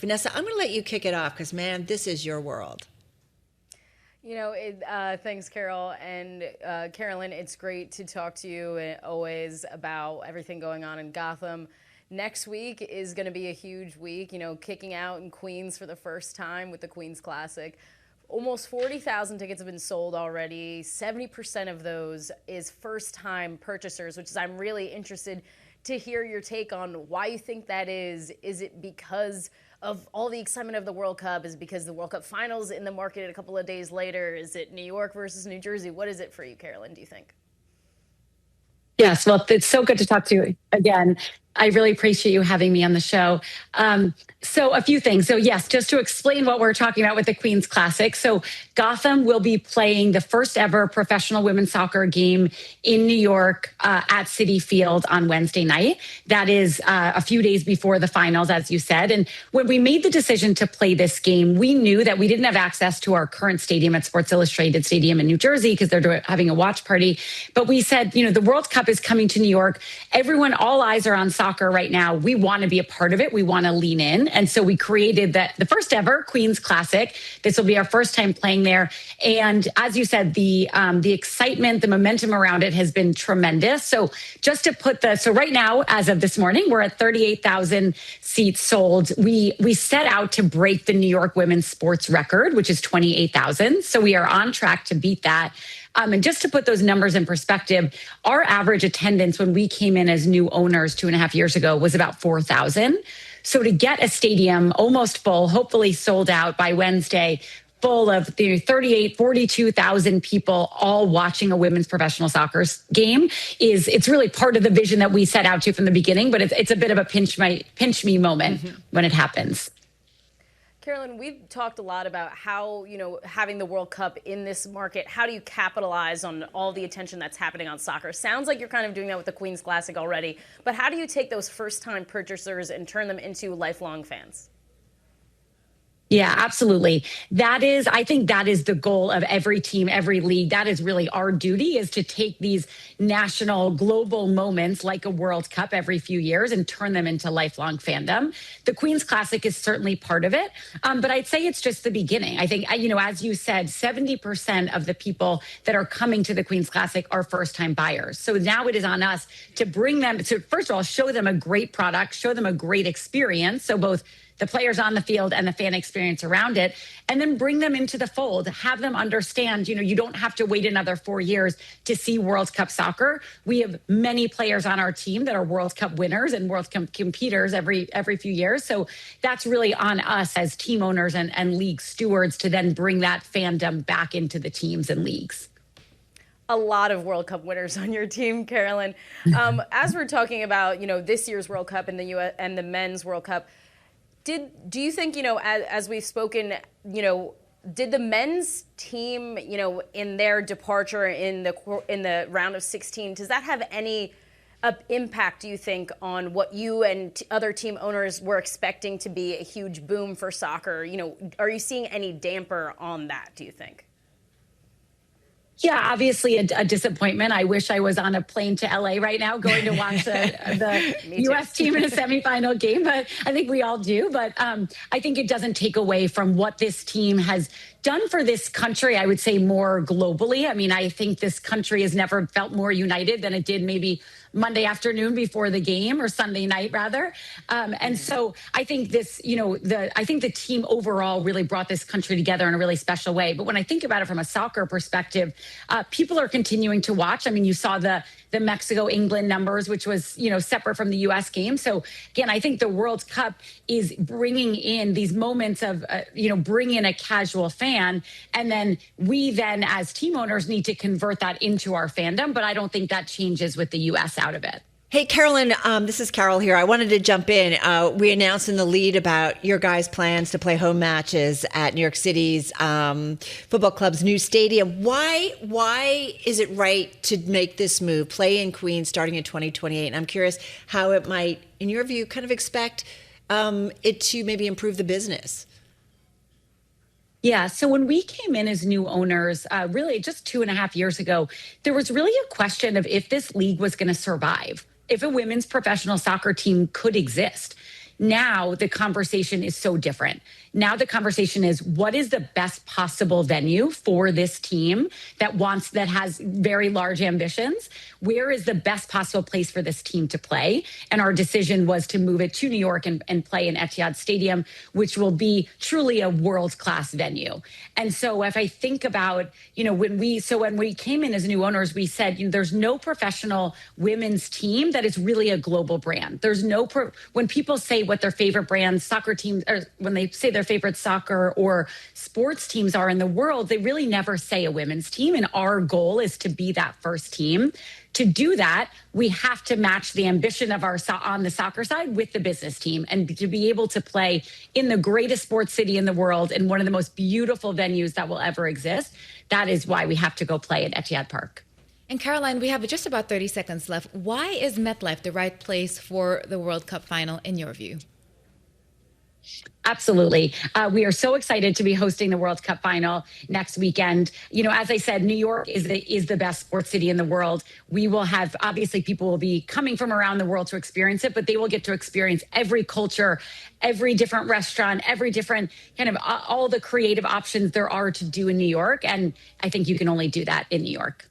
Vanessa, I'm going to let you kick it off because, man, this is your world. Thanks, Carol. And Carolyn, it's great to talk to you always about everything going on in Gotham. Next week is going to be a huge week, kicking out in Queens for the first time with the Queens Classic. Almost 40,000 tickets have been sold already. 70% of those is first-time purchasers, which is I'm really interested to hear your take on why you think that is. Is it because of all the excitement of the World Cup? Is it because the World Cup finals in the market a couple of days later? Is it New York versus New Jersey? What is it for you, Carolyn, do you think? Yes, well, it's so good to talk to you again. I really appreciate you having me on the show. So a few things. So yes, just to explain what we're talking about with the Queens Classic. So Gotham will be playing the first ever professional women's soccer game in New York at Citi Field on Wednesday night. That is a few days before the finals, as you said. And when we made the decision to play this game, we knew that we didn't have access to our current stadium at Sports Illustrated Stadium in New Jersey because they're having a watch party. But we said, the World Cup is coming to New York. Everyone, all eyes are on soccer right now. We want to be a part of it. We want to lean in. And so we created the first ever Queens Classic. This will be our first time playing there. And as you said, the excitement, the momentum around it has been tremendous. So just to put so right now, as of this morning, we're at 38,000 seats sold. We set out to break the New York women's sports record, which is 28,000. So we are on track to beat that. And just to put those numbers in perspective, our average attendance when we came in as new owners 2.5 years ago was about 4,000. So to get a stadium almost full, hopefully sold out by Wednesday, full of 38, 42,000 people all watching a women's professional soccer game it's really part of the vision that we set out to from the beginning, but it's a bit of a pinch me moment when it happens. Carolyn, we've talked a lot about how, having the World Cup in this market, how do you capitalize on all the attention that's happening on soccer? Sounds like you're kind of doing that with the Queens Classic already, but how do you take those first-time purchasers and turn them into lifelong fans? Yeah, absolutely. I think that is the goal of every team, every league. That is really our duty, is to take these national, global moments like a World Cup every few years and turn them into lifelong fandom. The Queens Classic is certainly part of it. But I'd say it's just the beginning. I think, as you said, 70% of the people that are coming to the Queens Classic are first-time buyers. So now it is on us to bring them to, first of all, show them a great product, show them a great experience. So both the players on the field and the fan experience around it, and then bring them into the fold, have them understand, you don't have to wait another 4 years to see World Cup soccer. We have many players on our team that are World Cup winners and World Cup competitors every few years. So that's really on us as team owners and league stewards to then bring that fandom back into the teams and leagues. A lot of World Cup winners on your team, Carolyn. As we're talking about, this year's World Cup and the U.S. and the men's World Cup, do you think, as we've spoken, did the men's team, in their departure in the round of 16, does that have any impact, do you think, on what you and other team owners were expecting to be a huge boom for soccer? Are you seeing any damper on that, do you think? Yeah, obviously a disappointment. I wish I was on a plane to LA right now going to watch the U.S. team in a semifinal game, but I think we all do. But I think it doesn't take away from what this team has done for this country, I would say, more globally. I mean, I think this country has never felt more united than it did maybe Monday afternoon before the game, or Sunday night rather. And so I think this, I think the team overall really brought this country together in a really special way. But when I think about it from a soccer perspective, people are continuing to watch. I mean, you saw the Mexico-England numbers, which was, separate from the U.S. game. So again, I think the World Cup is bringing in these moments of, bring in a casual fan. And then we then as team owners need to convert that into our fandom. But I don't think that changes with the U.S. out of it. Hey, Carolyn, this is Carol here. I wanted to jump in. We announced in the lead about your guys' plans to play home matches at New York City's football club's new stadium. Why is it right to make this move, play in Queens starting in 2028? And I'm curious how it might, in your view, kind of expect it to maybe improve the business. Yeah. So when we came in as new owners, really just 2.5 years ago, there was really a question of if this league was going to survive, if a women's professional soccer team could exist. Now the conversation is so different. Now the conversation is, what is the best possible venue for this team that has very large ambitions? Where is the best possible place for this team to play? And our decision was to move it to New York and play in Etihad Stadium, which will be truly a world-class venue. And so if I think about, when we came in as new owners, we said, there's no professional women's team that is really a global brand. There's when people say what their favorite brands, soccer teams, or when they say their favorite soccer or sports teams are in the world, they really never say a women's team. And our goal is to be that first team. To do that, we have to match the ambition of on the soccer side with the business team, and to be able to play in the greatest sports city in the world and one of the most beautiful venues that will ever exist. That is why we have to go play at Etihad Park. And Caroline, we have just about 30 seconds left. Why is MetLife the right place for the World Cup final in your view? Absolutely. We are so excited to be hosting the World Cup final next weekend. As I said, New York is the best sports city in the world. We will have, obviously, people will be coming from around the world to experience it, but they will get to experience every culture, every different restaurant, every different kind of all the creative options there are to do in New York. And I think you can only do that in New York.